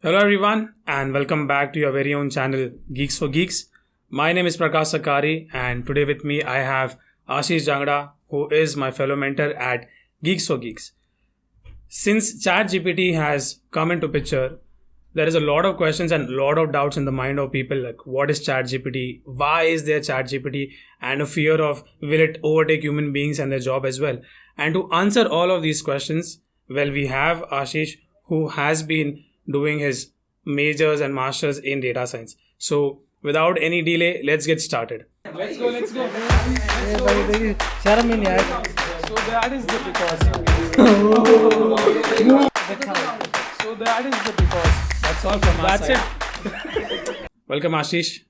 Hello everyone and welcome back to your very own channel Geeks for Geeks. My name is Prakash Sakari and today with me I have Ashish Jangda, who is my fellow mentor at Geeks for Geeks. Since ChatGPT has come into picture, there is a lot of questions and a lot of doubts in the mind of people like what is ChatGPT, why is there ChatGPT, and a fear of will it overtake human beings and their job as well. And to answer all of these questions, well, we have Ashish who has been doing his majors and masters in data science. So without any delay, let's get started. Let's go. शर्म ही नहीं आया. So that is the because. So that is the because. That's all from our side. It. Welcome Ashish.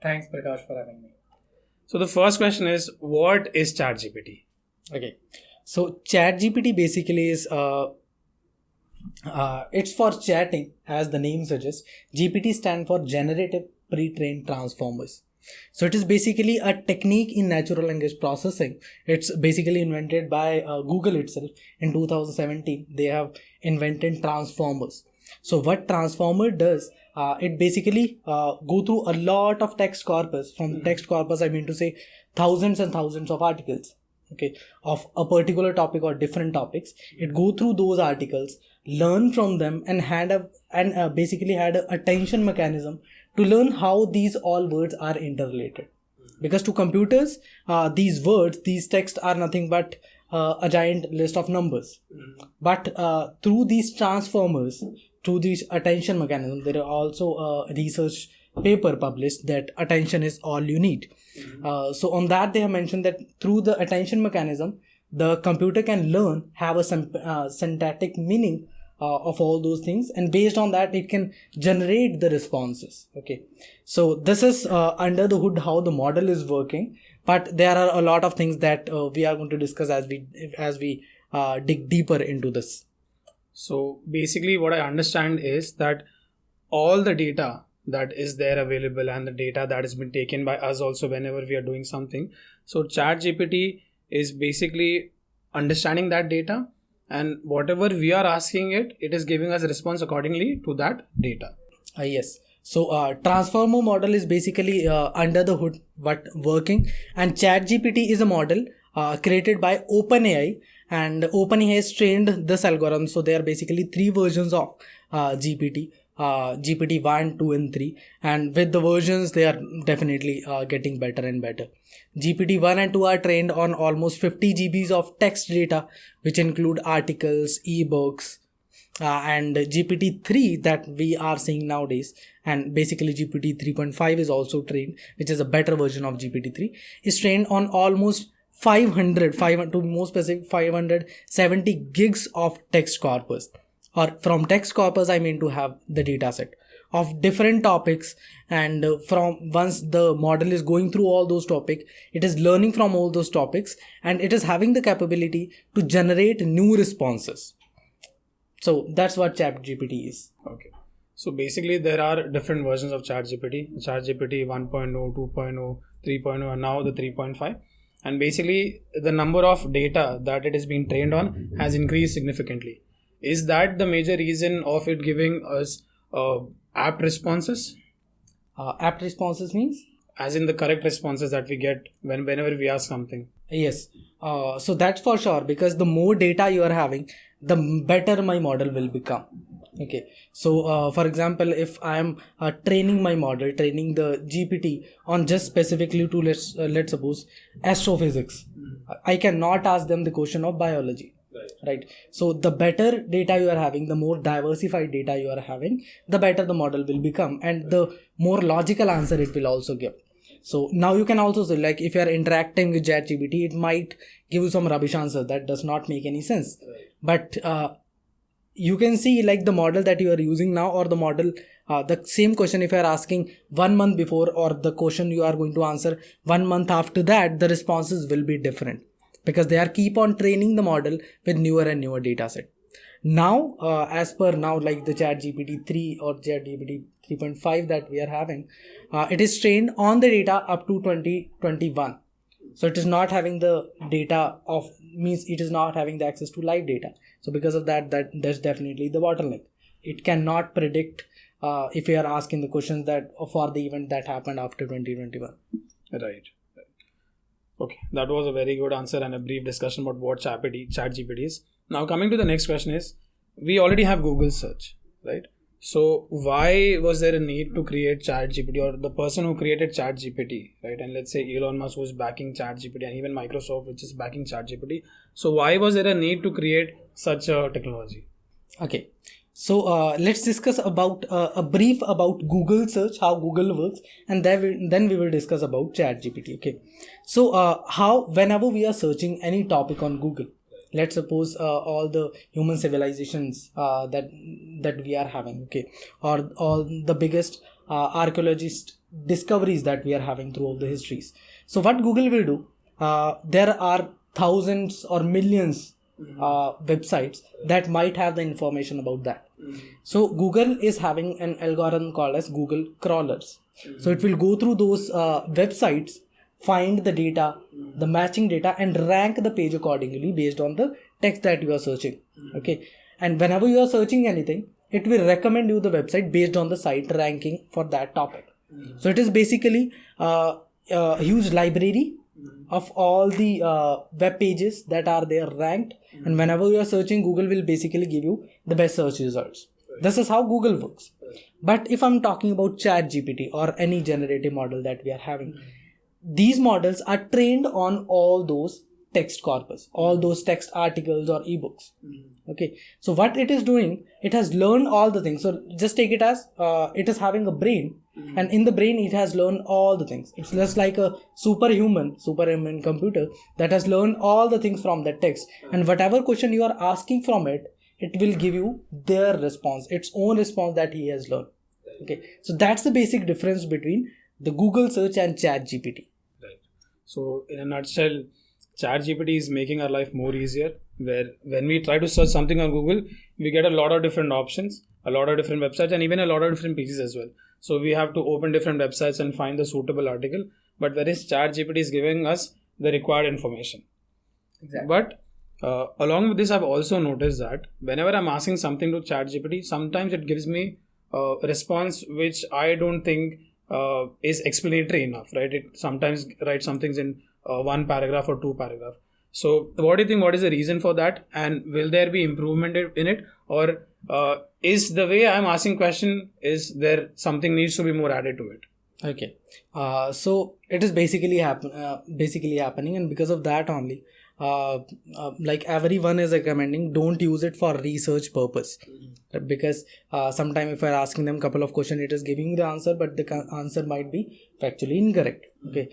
Thanks Prakash for having me. So the first question is, what is ChatGPT? Okay, so ChatGPT basically is it's for chatting, as the name suggests. GPT stand for Generative Pre-trained Transformers. So it is basically a technique in natural language processing. It's basically invented by Google itself in 2017. They have invented transformers. So what transformer does, it basically go through a lot of text corpus. From text corpus, I mean to say thousands and thousands of articles, okay, of a particular topic or different topics. It go through those articles, learn from them, and basically had a attention mechanism to learn how these all words are interrelated. Because to computers, these words, these texts are nothing but a giant list of numbers. But through these transformers, through these attention mechanism, there are also a research paper published that attention is all you need. So on that they have mentioned that through the attention mechanism, the computer can learn, have a syntactic meaning of all those things, and based on that it can generate the responses. Okay, so this is under the hood how the model is working, but there are a lot of things that we are going to discuss as we dig deeper into this. So basically what I understand is that all the data that is there available and the data that has been taken by us also whenever we are doing something, so ChatGPT is basically understanding that data, and whatever we are asking it, it is giving us a response accordingly to that data. Yes. So transformer model is basically under the hood but working, and ChatGPT is a model created by OpenAI, and OpenAI has trained this algorithm. So there are basically three versions of GPT. GPT 1, 2 and 3, and with the versions they are definitely getting better and better. GPT 1 and 2 are trained on almost 50 GBs of text data, which include articles, ebooks, and GPT 3 that we are seeing nowadays, and basically GPT 3.5 is also trained, which is a better version of GPT 3, is trained on almost 500 to be more specific 570 gigs of text corpus. Or from text corpus, I mean to have the data set of different topics, and from once the model is going through all those topics, it is learning from all those topics, and it is having the capability to generate new responses. So that's what ChatGPT is. Okay. So basically there are different versions of ChatGPT. ChatGPT 1.0, 2.0, 3.0 and now the 3.5. And basically the number of data that it is being trained on has increased significantly. Is that the major reason of it giving us apt responses? Apt responses means? As in the correct responses that we get whenever we ask something. Yes. So that's for sure, because the more data you are having, the better my model will become. Okay. So for example, if I am training my model, training the GPT on just specifically to let's suppose astrophysics, I cannot ask them the question of biology. Right. So the better data you are having, the more diversified data you are having, the better the model will become, and the more logical answer it will also give. So now you can also say, like, if you are interacting with ChatGPT, it might give you some rubbish answer that does not make any sense. But you can see, like, the model that you are using now, or the model, the same question if you are asking 1 month before, or the question you are going to answer 1 month after that, the responses will be different, because they are keep on training the model with newer and newer data set. Now, as per now, like the ChatGPT 3 or ChatGPT 3.5 that we are having, it is trained on the data up to 2021. So it is not having the data of, means it is not having the access to live data. So because of that, that's definitely the bottleneck. It cannot predict if we are asking the questions that for the event that happened after 2021. Right. Okay, that was a very good answer and a brief discussion about what ChatGPT is. Now coming to the next question is, we already have Google search, right? So why was there a need to create ChatGPT, or the person who created ChatGPT, right? And let's say Elon Musk was backing ChatGPT, and even Microsoft, which is backing ChatGPT. So why was there a need to create such a technology? Okay, so let's discuss about a brief about Google search, how Google works, and then we will discuss about ChatGPT. Okay, so how whenever we are searching any topic on Google, let's suppose all the human civilizations that we are having, okay, or all the biggest archaeologist discoveries that we are having throughout the histories. So what Google will do, there are thousands or millions websites that might have the information about that. So Google is having an algorithm called as Google crawlers. So it will go through those websites, find the data, the matching data, and rank the page accordingly based on the text that you are searching. Okay, and whenever you are searching anything, it will recommend you the website based on the site ranking for that topic. So it is basically a huge library of all the web pages that are there ranked, and whenever you are searching, Google will basically give you the best search results. This is how Google works. But if I'm talking about ChatGPT or any generative model that we are having, these models are trained on all those text corpus, all those text articles or ebooks. Okay, so what it is doing, it has learned all the things. So just take it as it is having a brain, and in the brain it has learned all the things. It's just like a superhuman computer that has learned all the things from that text, and whatever question you are asking from it, it will give you their response, its own response that he has learned. Okay, so that's the basic difference between the Google search and ChatGPT. Right. So in a nutshell, ChatGPT is making our life more easier, where when we try to search something on Google, we get a lot of different options, a lot of different websites, and even a lot of different pages as well. So we have to open different websites and find the suitable article. But whereas ChatGPT is giving us the required information. Exactly. But along with this, I've also noticed that whenever I'm asking something to ChatGPT, sometimes it gives me a response which I don't think is explanatory enough, right? It sometimes writes some things in one paragraph or two paragraph. So what do you think, what is the reason for that, and will there be improvement in it, or is the way I'm asking question, is there something needs to be more added to it? Okay, so it is basically happening, and because of that only, like everyone is recommending, don't use it for research purpose, because sometimes if you're asking them a couple of questions, it is giving you the answer, but the answer might be factually incorrect. Okay,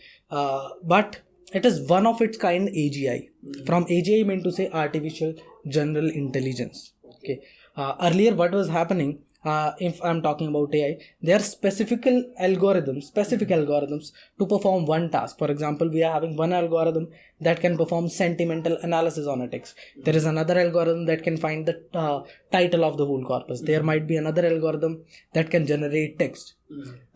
but it is one of its kind AGI. From AGI meant to say artificial general intelligence. Okay, earlier what was happening, if I'm talking about AI, there are specific algorithms to perform one task. For example, we are having one algorithm that can perform sentimental analysis on a text. There is another algorithm that can find the title of the whole corpus. There might be another algorithm that can generate text.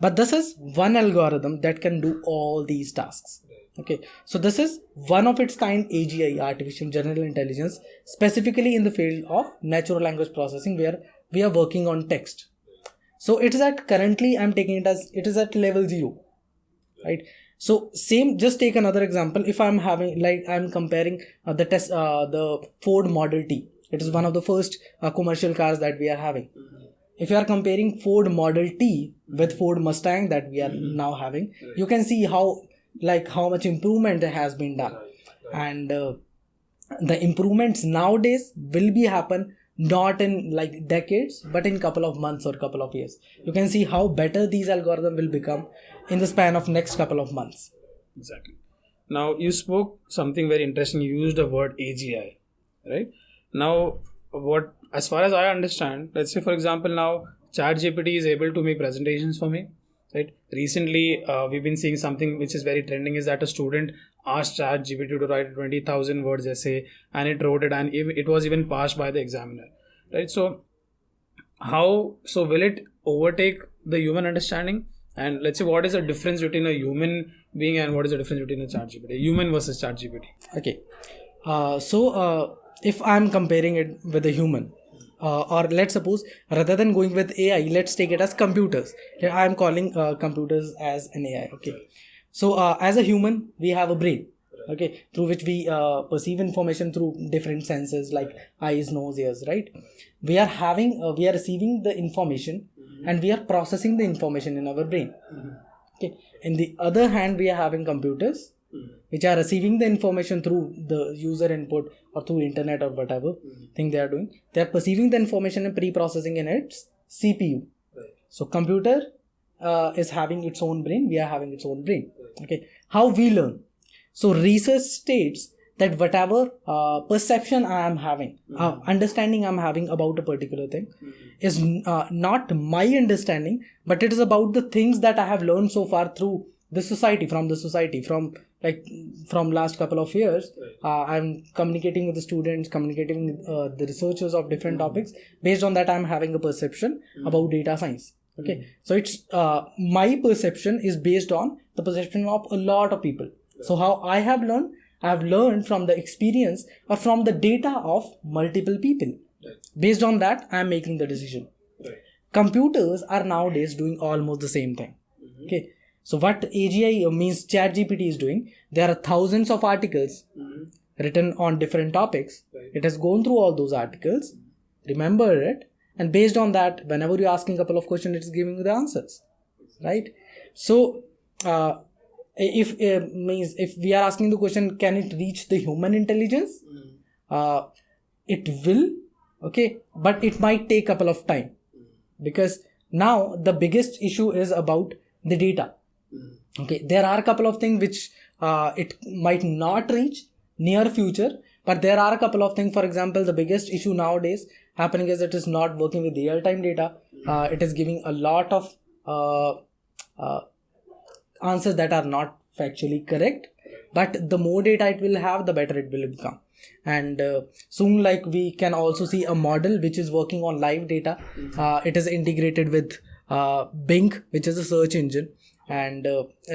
But this is one algorithm that can do all these tasks. Okay, so this is one of its kind AGI, artificial general intelligence, specifically in the field of natural language processing, where we are working on text. So it is at currently I'm taking it as it is at level 0, right? So same, just take another example. If I'm having, like, I'm comparing the Ford Model T. It is one of the first commercial cars that we are having. If you are comparing Ford Model T with Ford Mustang that we are now having, you can see how much improvement has been done. And the improvements nowadays will be happen not in like decades, but in couple of months or couple of years. You can see how better these algorithms will become in the span of next couple of months. Exactly. Now you spoke something very interesting. You used the word AGI, right? Now, what, as far as I understand, let's say for example, now ChatGPT is able to make presentations for me, right? Recently, we've been seeing something which is very trending, is that a student asked ChatGPT to write a 20,000 words essay, and it wrote it, and it was even passed by the examiner, right? So will it overtake the human understanding? And let's say, what is the difference between a human being and what is the difference between a ChatGPT, human versus ChatGPT? Okay, so if I'm comparing it with a human, or let's suppose rather than going with AI, let's take it as computers. I am calling computers as an AI. Okay. So as a human, we have a brain. Okay, through which we perceive information through different senses like eyes, nose, ears, right? We are receiving the information and we are processing the information in our brain. Okay. In the other hand, we are having computers which are receiving the information through the user input or through internet or whatever thing they are doing. They are perceiving the information and pre-processing in its CPU. So computer is having its own brain. We are having its own brain. Okay. How we learn? So research states that whatever perception I am having, understanding I am having about a particular thing is not my understanding, but it is about the things that I have learned so far through the society, from last couple of years. I'm communicating with the students, communicating with the researchers of different topics. Based on that, I'm having a perception about data science. Okay, so it's my perception is based on the perception of a lot of people. So how I have learned from the experience or from the data of multiple people. Based on that, I am making the decision. Computers are nowadays doing almost the same thing. Okay. So what AGI means ChatGPT is doing, there are thousands of articles written on different topics. It has gone through all those articles, remember it, and based on that, whenever you're asking a couple of questions, it's giving you the answers. Right? So if we are asking the question, can it reach the human intelligence? It will, okay, but it might take a couple of time, because now the biggest issue is about the data. Okay, there are a couple of things which it might not reach near future, but there are a couple of things. For example, the biggest issue nowadays happening is it is not working with real-time data. It is giving a lot of answers that are not factually correct, but the more data it will have, the better it will become. And soon, like, we can also see a model which is working on live data. It is integrated with Bing, which is a search engine, and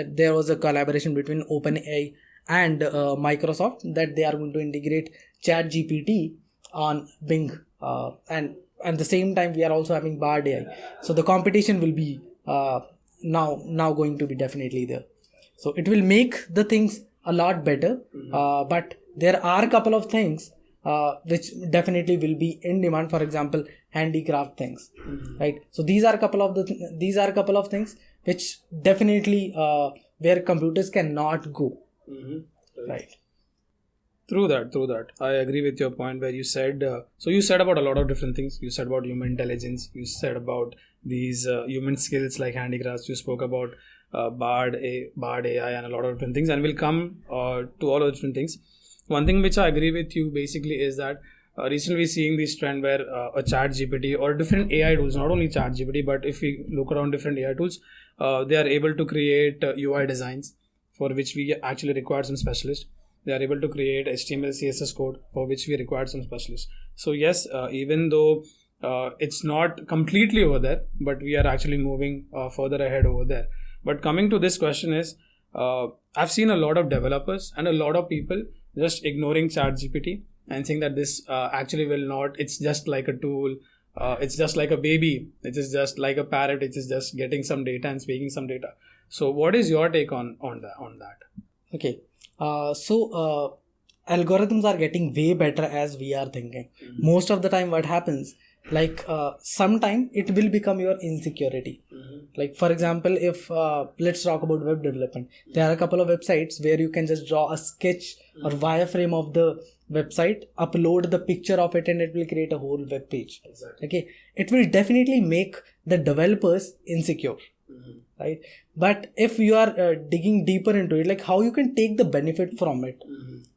there was a collaboration between OpenAI and Microsoft that they are going to integrate ChatGPT on Bing, and at the same time we are also having BARD AI. So the competition will be now going to be definitely there. So it will make the things a lot better, but there are a couple of things which definitely will be in demand. For example, handicraft things, right? So these are a couple of things which definitely where computers cannot go, right? True that. I agree with your point where you said, so you said about a lot of different things. You said about human intelligence. You said about these human skills like handicrafts. You spoke about BARD AI and a lot of different things. And we'll come to all of different things. One thing which I agree with you basically is that recently we're seeing this trend where a ChatGPT or different AI tools, not only ChatGPT, but if we look around different AI tools, they are able to create UI designs for which we actually require some specialists. They are able to create HTML, CSS code for which we require some specialists. So yes, even though it's not completely over there, but we are actually moving further ahead over there. But coming to this question is, I've seen a lot of developers and a lot of people just ignoring ChatGPT and saying that this actually will not, it's just like a tool, it's just like a baby, it is just like a parrot, it is just getting some data and speaking some data. So what is your take on that? Okay. So algorithms are getting way better as we are thinking. Most of the time what happens, like sometime it will become your insecurity. Like for example, if let's talk about web development, there are a couple of websites where you can just draw a sketch or wireframe of the website, upload the picture of it, and it will create a whole web page. Exactly. Okay, it will definitely make the developers insecure. Right, but if you are digging deeper into it, like how you can take the benefit from it,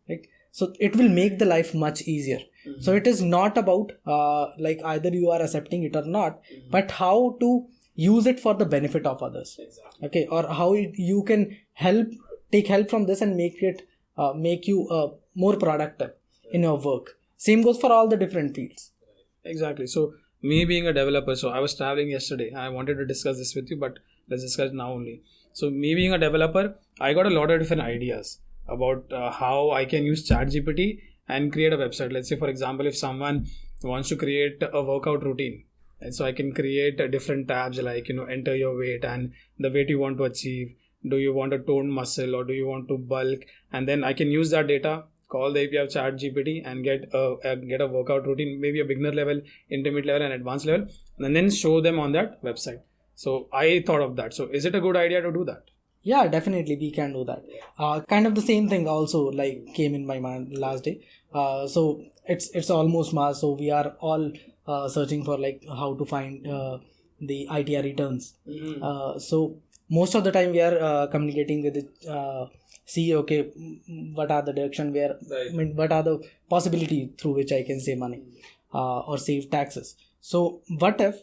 like, so it will make the life much easier. So it is not about like either you are accepting it or not, but how to use it for the benefit of others. Exactly. Okay, or how you can take help from this and make you more productive in your work. Same goes for all the different fields. Exactly. So me being a developer, so I was traveling yesterday. I wanted to discuss this with you, but let's discuss now only. So me being a developer, I got a lot of different ideas about how I can use ChatGPT and create a website. Let's say, for example, if someone wants to create a workout routine. And so I can create different tabs like, enter your weight and the weight you want to achieve. Do you want a toned muscle or do you want to bulk? And then I can use that data, call the API of ChatGPT and get a workout routine, maybe a beginner level, intermediate level and advanced level, and then show them on that website. So I thought of that. So is it a good idea to do that? Yeah, definitely we can do that. Kind of the same thing also like came in my mind last day. So it's almost March, so we are all searching for like how to find the ITR returns. So most of the time we are communicating with the see, okay, what are the direction where, I mean, what are the possibility through which I can save money or save taxes. So what if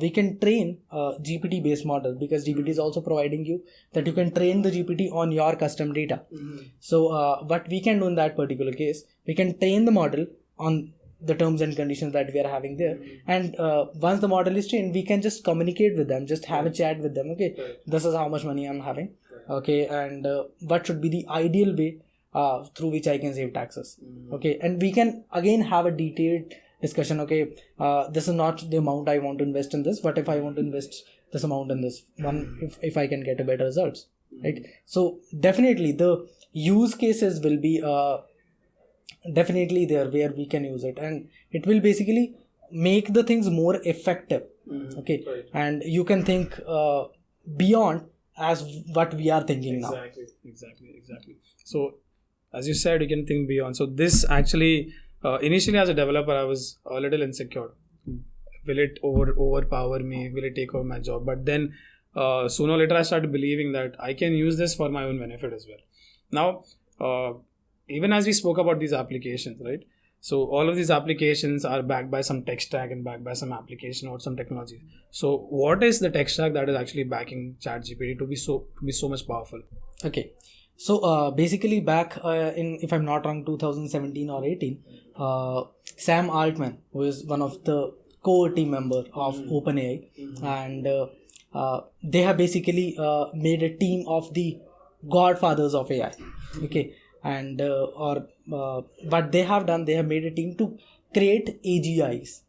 we can train a GPT based model, because GPT is also providing you that you can train the GPT on your custom data. So what we can do in that particular case, we can train the model on the terms and conditions that we are having there, and once the model is trained, we can just communicate with them, just have a chat with them. Okay, this is how much money I'm having. Okay, and what should be the ideal way through which I can save taxes. Okay, and we can again have a detailed discussion. Okay, this is not the amount I want to invest in this. What if I want to invest this amount in this one, if I can get a better results, right? So definitely the use cases will be definitely there where we can use it, and it will basically make the things more effective. Okay, and you can think beyond as what we are thinking now. Exactly. So as you said, you can think beyond. So this actually initially as a developer I was a little insecure. Will it overpower me? Will it take over my job? But then sooner or later I started believing that I can use this for my own benefit as well. Now even as we spoke about these applications, right? So all of these applications are backed by some tech stack and backed by some application or some technology. So what is the tech stack that is actually backing ChatGPT to be so much powerful? Okay, so basically back in, if I'm not wrong, 2017 or 18, Sam Altman, who is one of the core team member of OpenAI, and they have basically made a team of the godfathers of AI. Okay, and what they have done, they have made a team to create AGIs.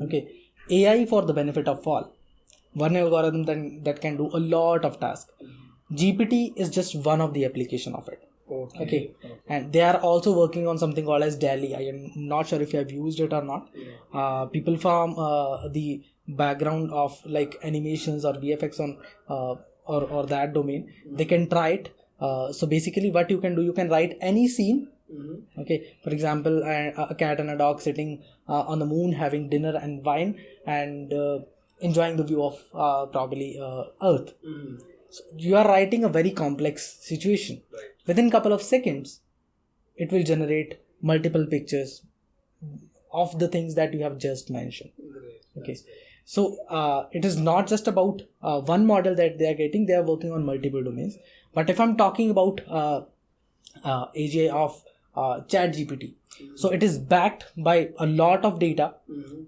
Okay, AI for the benefit of all. One algorithm that can do a lot of tasks. GPT is just one of the application of it. Okay. And they are also working on something called as DALL-E. I am not sure if you have used it or not. People from the background of like animations or VFX on or that domain, they can try it. So basically what you can do, you can write any scene. Okay, for example, a cat and a dog sitting on the moon having dinner and wine and enjoying the view of probably Earth. So you are writing a very complex situation. Within a couple of seconds, it will generate multiple pictures of the things that you have just mentioned. Okay, so it is not just about one model that they are getting. They are working on multiple domains. But if I'm talking about AGI of ChatGPT, so it is backed by a lot of data,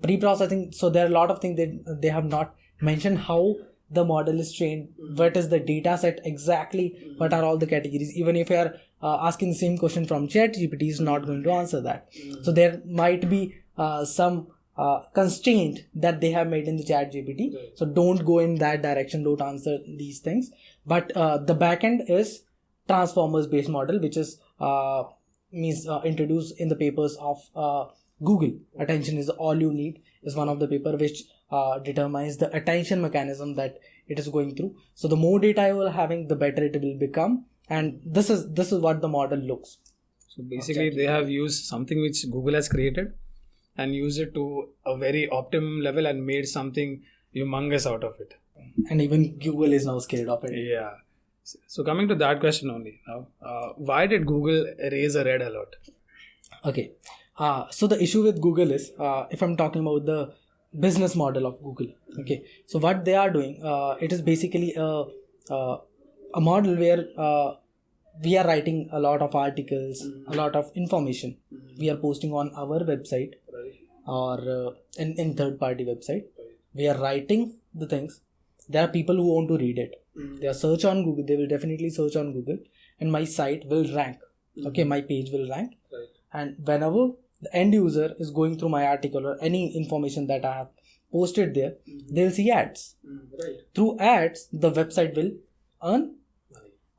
pre-processing. So there are a lot of things that they have not mentioned how the model is trained, what is the data set exactly, what are all the categories. Even if you are asking the same question from ChatGPT, is not going to answer that. So there might be some constraint that they have made in the ChatGPT. So don't go in that direction, don't answer these things. But the backend is transformers based model, which is introduced in the papers of Google. Attention is all you need is one of the paper which determines the attention mechanism that it is going through. So the more data you are having, the better it will become, and this is what the model looks. So basically they have used something which Google has created and used it to a very optimum level and made something humongous out of it. And even Google is now scared of it. Yeah. So coming to that question only now, why did Google raise a red alert? Okay. So the issue with Google is, if I'm talking about the business model of Google, okay, so what they are doing, it is basically a model where we are writing a lot of articles, a lot of information we are posting on our website or in third party website. We are writing the things. There are people who want to read it. They are search on Google. They will definitely search on Google, and my site will rank. Okay, my page will rank. And whenever the end user is going through my article or any information that I have posted there, they'll see ads. Right. Through ads, the website will earn.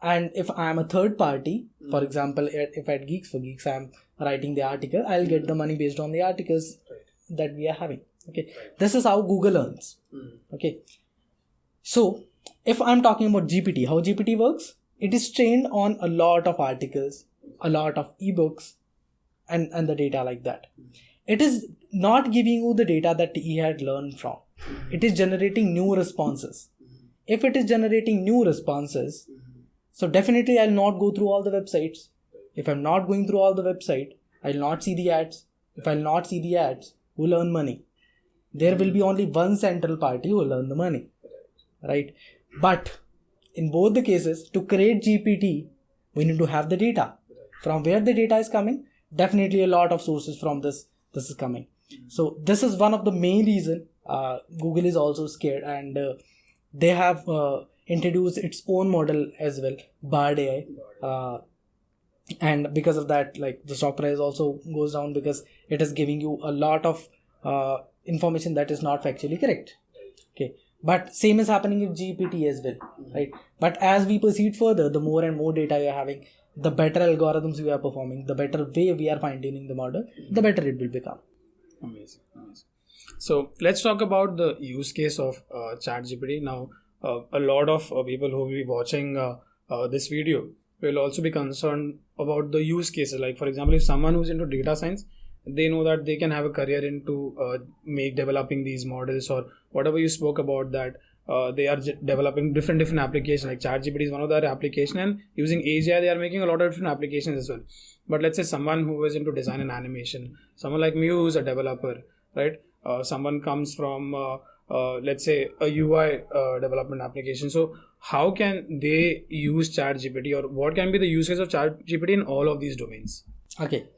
And if I am a third party, for example, if at GeeksforGeeks I am writing the article, I'll get the money based on the articles that we are having. Okay, this is how Google earns. Okay, so if I'm talking about GPT, how GPT works, it is trained on a lot of articles, a lot of ebooks, and the data like that. It is not giving you the data that he had learned from. It is generating new responses. If it is generating new responses, so definitely I'll not go through all the websites. If I'm not going through all the website, I'll not see the ads. If I'll not see the ads, who will earn money? There will be only one central party who will earn the money, right? But in both the cases, to create GPT, we need to have the data. From where the data is coming, definitely a lot of sources from this is coming. So this is one of the main reason Google is also scared, and they have introduced its own model as well, BARD AI. And because of that, like, the stock price also goes down because it is giving you a lot of information that is not factually correct. Okay, but same is happening with GPT as well, right? But as we proceed further, the more and more data you are having, the better algorithms we are performing, the better way we are fine-tuning the model, the better it will become. Amazing. So let's talk about the use case of ChatGPT. Now, a lot of people who will be watching this video will also be concerned about the use cases. Like, for example, if someone who's into data science, they know that they can have a career into developing these models, or whatever you spoke about, that they are developing different applications. Like ChatGPT is one of their applications, and using AGI they are making a lot of different applications as well. But let's say someone who is into design and animation, someone like me who's a developer, right? Someone comes from let's say a UI development application. So how can they use ChatGPT, or what can be the use case of ChatGPT in all of these domains? Okay,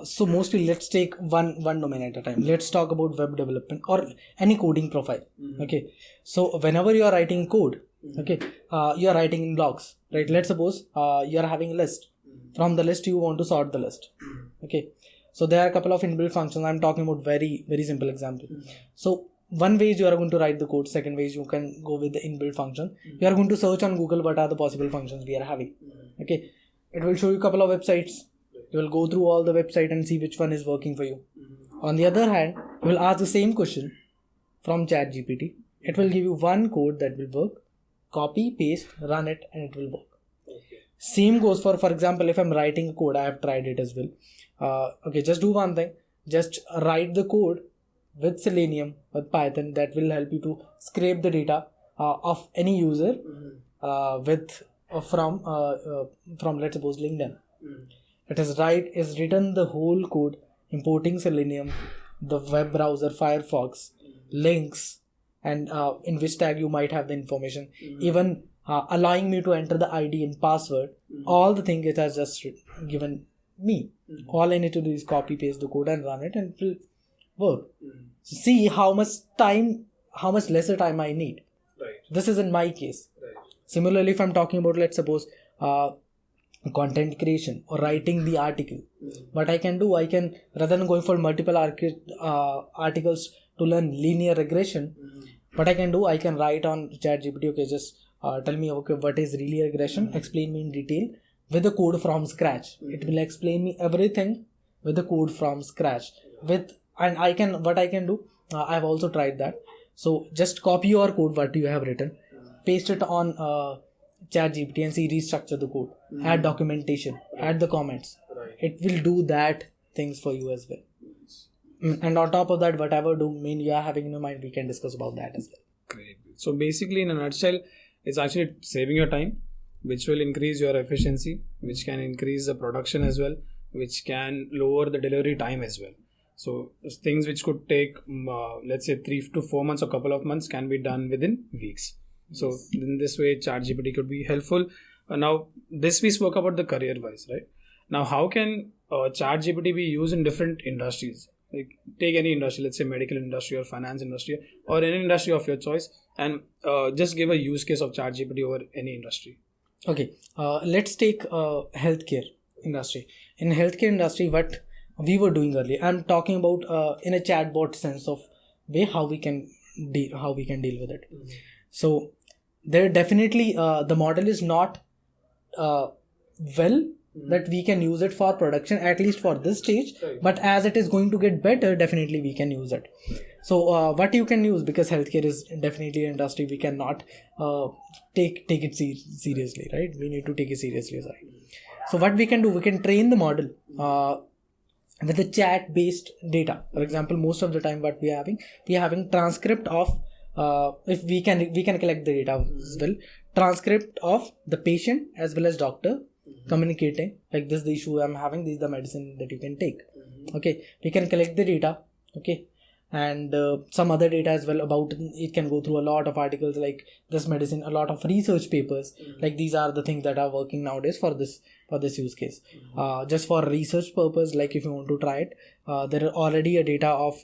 so mostly let's take one domain at a time. Let's talk about web development or any coding profile. Okay, so whenever you are writing code, okay, you are writing in blocks, right? Let's suppose you are having a list. From the list you want to sort the list. Okay, so there are a couple of inbuilt functions. I'm talking about very simple example. So one way is you are going to write the code. Second way is you can go with the inbuilt function. You are going to search on Google what are the possible functions we are having. Okay, it will show you a couple of websites. You will go through all the website and see which one is working for you. On the other hand, you will ask the same question from ChatGPT. It will give you one code that will work. Copy, paste, run it, and it will work. Same goes for example, if I'm writing a code, I have tried it as well. Okay, just do one thing. Just write the code with Selenium, with Python. That will help you to scrape the data of any user from let's suppose LinkedIn. It is written the whole code, importing Selenium, the web browser, Firefox, links, and in which tag you might have the information, even allowing me to enter the ID and password. All the things it has just given me. All I need to do is copy paste the code and run it, and it will work. So see how much lesser time I need. Right. This is in my case. Right. Similarly, if I'm talking about, let's suppose, content creation or writing the article, what I can do, I can, rather than going for multiple articles to learn linear regression, what I can do, I can write on ChatGPT, okay, just tell me, okay, what is linear regression, explain me in detail with the code from scratch. It will explain me everything with the code from scratch. And what I can do, I've also tried that. So just copy your code, what you have written, paste it on ChatGPT and see, restructure the code, add documentation, add the comments. It will do that things for you as well. And on top of that, whatever domain you are having in your mind, we can discuss about that as well. Great. So basically, in a nutshell, it's actually saving your time, which will increase your efficiency, which can increase the production as well, which can lower the delivery time as well. So things which could take let's say 3 to 4 months or couple of months can be done within weeks. So in this way, ChatGPT could be helpful. Now, this we spoke about the career wise, right? Now, how can ChatGPT be used in different industries? Like, take any industry, let's say medical industry or finance industry or any industry of your choice, and just give a use case of ChatGPT over any industry. Okay, let's take healthcare industry. In healthcare industry, what we were doing earlier. I'm talking about in a chatbot sense of way how we can deal with it. So there definitely the model is not that we can use it for production, at least for this stage. But as it is going to get better, definitely we can use it. So what you can use, because healthcare is definitely an industry we cannot take it seriously, right? We need to take it seriously. Sorry. So what we can do, we can train the model with the chat based data. For example, most of the time what we are having transcript of if we can collect the data as well, transcript of the patient as well as doctor communicating, like, this is the issue I'm having, this is the medicine that you can take. Okay, we can collect the data. Okay, and some other data as well about it. Can go through a lot of articles like this medicine, a lot of research papers, like these are the things that are working nowadays for this use case. Just for research purpose, like if you want to try it, there are already a data of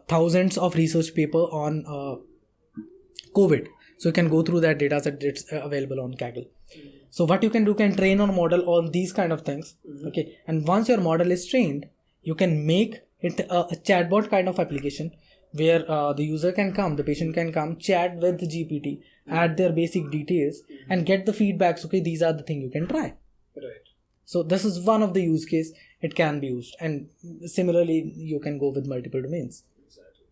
thousands of research paper on COVID. So you can go through that data set. It's available on Kaggle. So what you can do, can train on model on these kind of things. Okay, and once your model is trained, you can make it a chatbot kind of application where the user can come, the patient can come, chat with the GPT, add their basic details, and get the feedbacks. Okay, these are the things you can try. Right. So this is one of the use case it can be used, and similarly you can go with multiple domains. Exactly.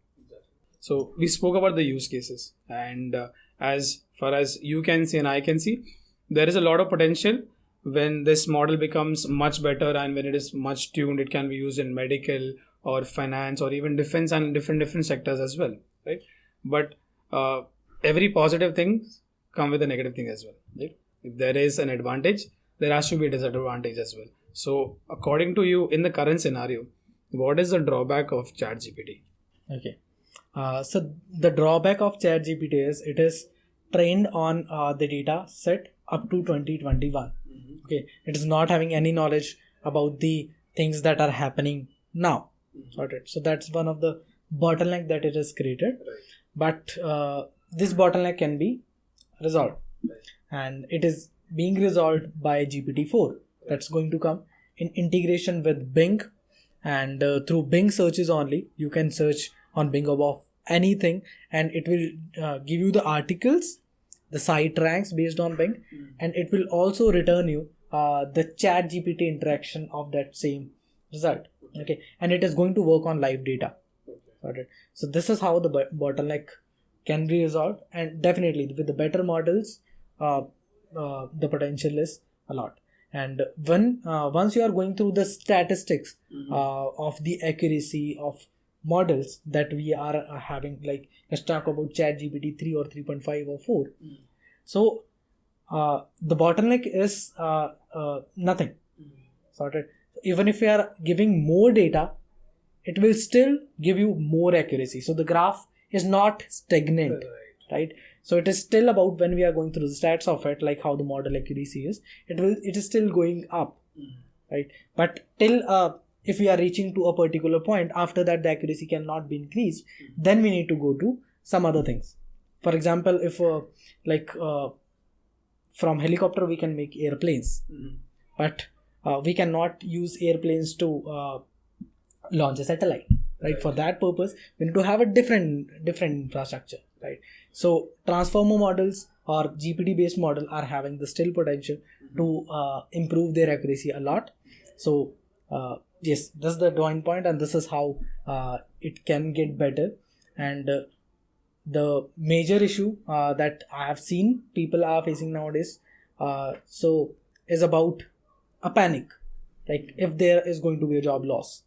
So we spoke about the use cases, and as far as you can see and I can see, there is a lot of potential when this model becomes much better, and when it is much tuned, it can be used in medical or finance or even defense and different sectors as well, right? But every positive thing come with a negative thing as well, right? If there is an advantage, there has to be a disadvantage as well. So according to you, in the current scenario, what is the drawback of ChatGPT? Okay, so the drawback of ChatGPT is it is trained on the data set up to 2021. Okay, it is not having any knowledge about the things that are happening now. Sorted. So that's one of the bottleneck that it has created. But this bottleneck can be resolved, and it is being resolved by GPT-4. That's going to come in integration with Bing, and through Bing searches only, you can search on Bing about anything, and it will give you the articles, the site ranks based on Bing, and it will also return you the chat GPT interaction of that same result. Okay, and it is going to work on live data. Okay. So this is how the bottleneck can be resolved, and definitely with the better models, the potential is a lot. And when once you are going through the statistics of the accuracy of models that we are having, like let's talk about ChatGPT 3 or 3.5 or 4. So the bottleneck is nothing. Sorted. Even if you are giving more data, it will still give you more accuracy. So the graph is not stagnant, right? So it is still about, when we are going through the stats of it, like how the model accuracy is, it is still going up, right? But till if we are reaching to a particular point, after that the accuracy cannot be increased, then we need to go to some other things. For example, if from helicopter we can make airplanes, but we cannot use airplanes to launch a satellite, right? For that purpose, we need to have a different infrastructure, right? So transformer models or GPT based model are having the still potential to improve their accuracy a lot. So yes, this is the drawing point, and this is how it can get better. And the major issue that I have seen people are facing nowadays is about a panic, like if there is going to be a job loss,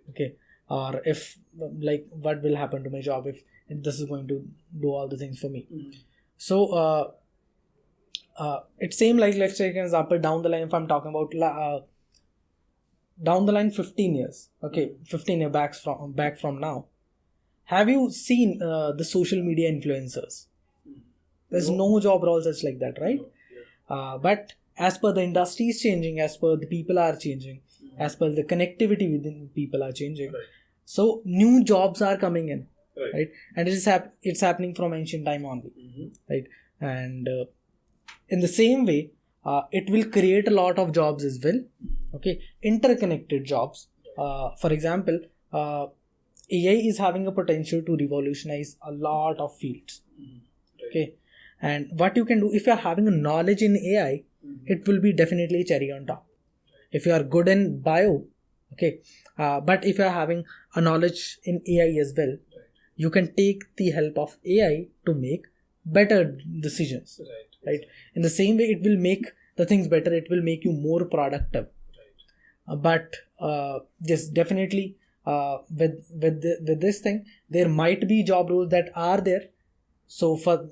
okay, or if like what will happen to my job if this is going to do all the things for me. So it seems like, let's take an example down the line. If I'm talking about down the line 15 years, okay, 15 years back from now, have you seen the social media influencers? There's no job roles such like that, right? But as per the industry is changing, as per the people are changing, as per the connectivity within people are changing, so new jobs are coming in, right? And it's happening from ancient time only, right? And in the same way, it will create a lot of jobs as well, okay, interconnected jobs, For example, AI is having a potential to revolutionize a lot of fields. Okay, and what you can do if you are having a knowledge in AI, it will be definitely cherry on top. If you are good in bio, okay, but if you are having a knowledge in AI as well, you can take the help of AI to make better decisions. Right? In the same way, it will make the things better. It will make you more productive. But yes, definitely with this thing, there might be job roles that are there. So for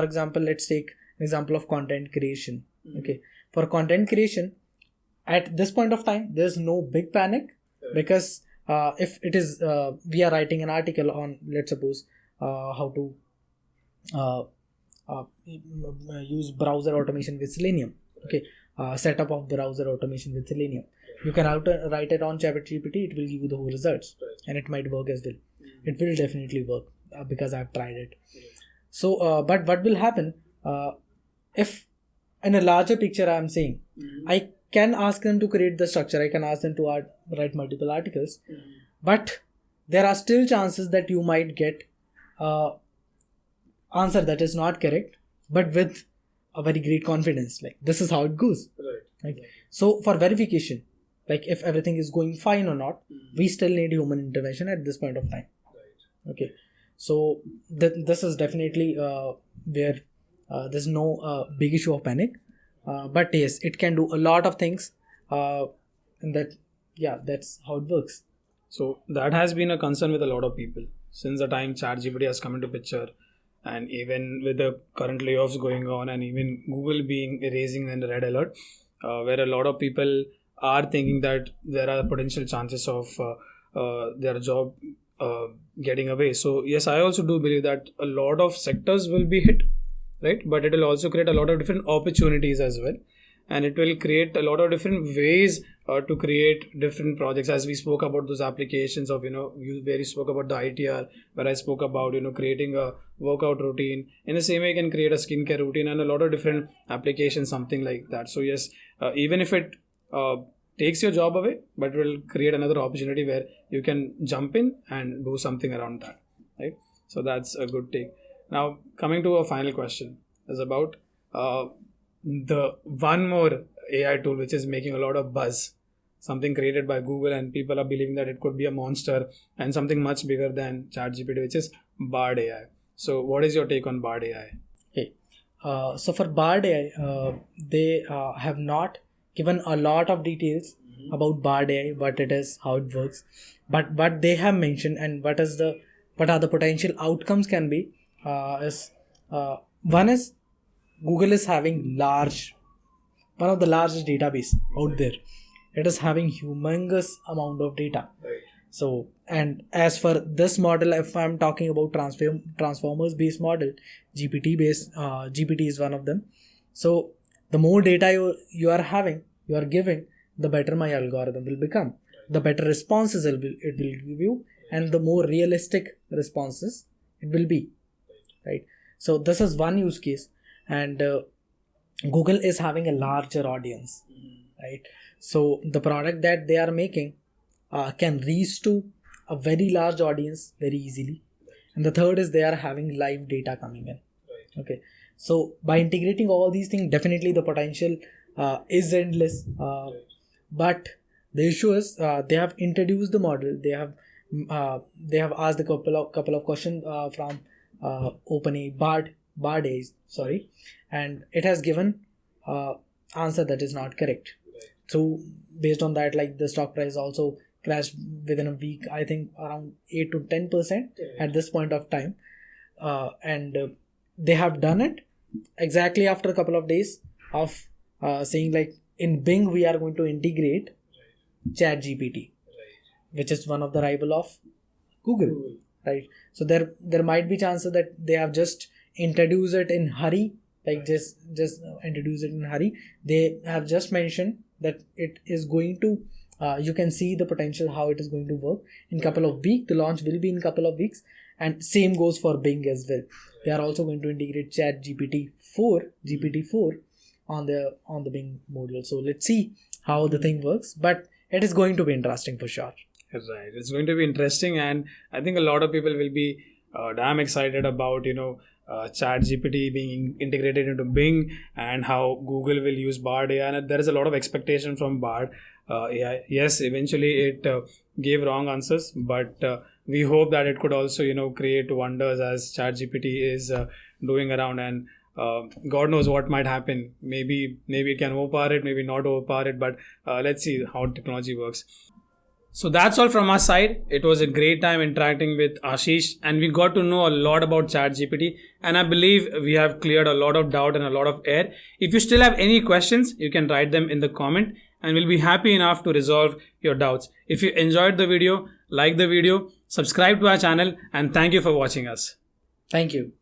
example, let's take an example of content creation. Okay, for content creation, at this point of time, there's no big panic, because if it is we are writing an article on, let's suppose, how to use browser automation with Selenium. Okay, setup of browser automation with Selenium. You can write it on ChatGPT. It will give you the whole results, and it might work as well. It will definitely work because I've tried it. So, but what will happen if, in a larger picture, I'm saying, I can ask them to create the structure. I can ask them to write multiple articles, but there are still chances that you might get answer that is not correct, but with a very great confidence. Like, this is how it goes. Right. So for verification, like if everything is going fine or not, we still need human intervention at this point of time. Okay. So this is definitely where there's no big issue of panic. But yes, it can do a lot of things. And that's how it works. So that has been a concern with a lot of people since the time ChatGPT has come into picture, and even with the current layoffs going on, and even Google being raising in the red alert, where a lot of people are thinking that there are potential chances of their job getting away. So yes, I also do believe that a lot of sectors will be hit, right? But it will also create a lot of different opportunities as well, and it will create a lot of different ways to create different projects, as we spoke about those applications of, where you spoke about the ITR, where I spoke about, creating a workout routine. In the same way, you can create a skincare routine and a lot of different applications, something like that. So yes, even if it takes your job away, but it will create another opportunity where you can jump in and do something around that, right? So that's a good take. Now, coming to a final question is about the one more AI tool which is making a lot of buzz, something created by Google, and people are believing that it could be a monster and something much bigger than ChatGPT, which is BARD AI. So what is your take on BARD AI? Okay. So for BARD AI, they have not given a lot of details about BARD AI, what it is, how it works. But what they have mentioned and what are the potential outcomes can be is one is Google is having one of the largest database out there. It is having humongous amount of data. Right. So, and as for this model, if I'm talking about transformers based model, GPT is one of them. So the more data you are giving, the better my algorithm will become. The better responses it will give you, and the more realistic responses it will be. Right. So this is one use case, and Google is having a larger audience. Right. So the product that they are making can reach to a very large audience very easily. And the third is they are having live data coming in. Okay. So by integrating all these things, definitely the potential is endless. But the issue is they have introduced the model. They have asked a couple of questions from OpenAI BARD, and it has given answer that is not correct. So based on that, like, the stock price also crashed within a week, I think around 8 to 10% at this point of time. And they have done it exactly after a couple of days of saying, like, in Bing we are going to integrate ChatGPT, which is one of the rival of Google. Right? So there might be chances that they have just introduced it in hurry, like just introduce it in hurry. They have just mentioned that it is going to you can see the potential how it is going to work in couple of weeks. The launch will be in couple of weeks, and same goes for Bing as well. They are also going to integrate GPT 4 on the Bing model. So let's see how the thing works. But it is going to be interesting for sure. Right. It's going to be interesting, and I think a lot of people will be damn excited about ChatGPT being integrated into Bing and how Google will use BARD AI. And there is a lot of expectation from BARD AI. Yes, eventually it gave wrong answers, but we hope that it could also create wonders as ChatGPT is doing around, and God knows what might happen. Maybe it can overpower it, maybe not overpower it, but let's see how technology works. So that's all from our side. It was a great time interacting with Ashish, and we got to know a lot about ChatGPT, and I believe we have cleared a lot of doubt and a lot of air. If you still have any questions, you can write them in the comment, and we'll be happy enough to resolve your doubts. If you enjoyed the video, like the video, subscribe to our channel, and thank you for watching us. Thank you.